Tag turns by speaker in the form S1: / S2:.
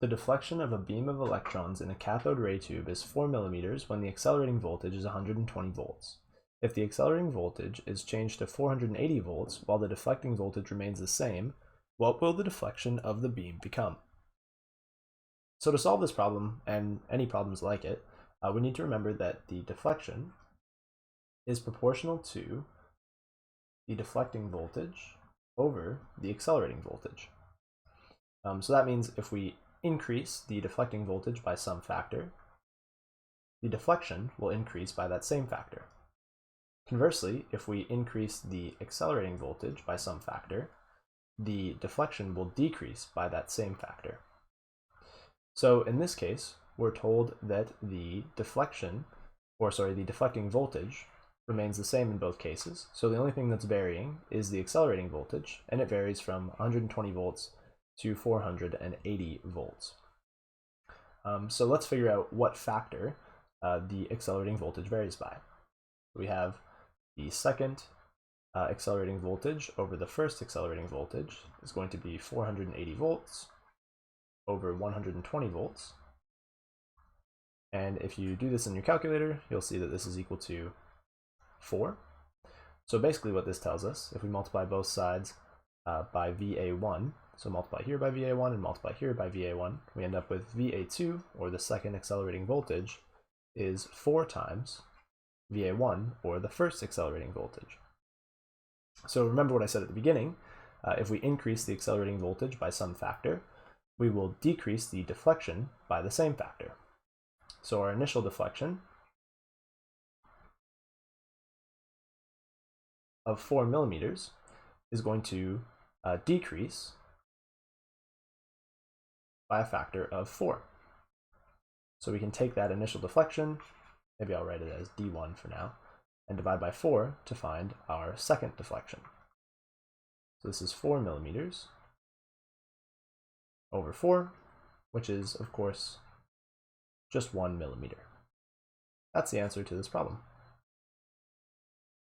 S1: The deflection of a beam of electrons in a cathode ray tube is 4 millimeters when the accelerating voltage is 120 volts. If the accelerating voltage is changed to 480 volts while the deflecting voltage remains the same, what will the deflection of the beam become? So to solve this problem, and any problems like it, we need to remember that the deflection is proportional to the deflecting voltage over the accelerating voltage. So that means if we increase the deflecting voltage by some factor, the deflection will increase by that same factor. Conversely, if we increase the accelerating voltage by some factor, the deflection will decrease by that same factor. So in this case, we're told that the deflecting voltage remains the same in both cases. So the only thing that's varying is the accelerating voltage, and it varies from 120 volts to 480 volts. So let's figure out what factor the accelerating voltage varies by. We have the second accelerating voltage over the first accelerating voltage is going to be 480 volts over 120 volts. And if you do this in your calculator, you'll see that this is equal to 4. So basically what this tells us, if we multiply both sides by VA1, so multiply here by VA1 and multiply here by VA1, we end up with VA2, or the second accelerating voltage, is 4 times VA1, or the first accelerating voltage. So remember what I said at the beginning, if we increase the accelerating voltage by some factor, we will decrease the deflection by the same factor. So our initial deflection of 4 millimeters is going to decrease by a factor of 4. So we can take that initial deflection, maybe I'll write it as d1 for now, and divide by 4 to find our second deflection. So this is 4 millimeters over 4, which is, of course, just 1 millimeter. That's the answer to this problem.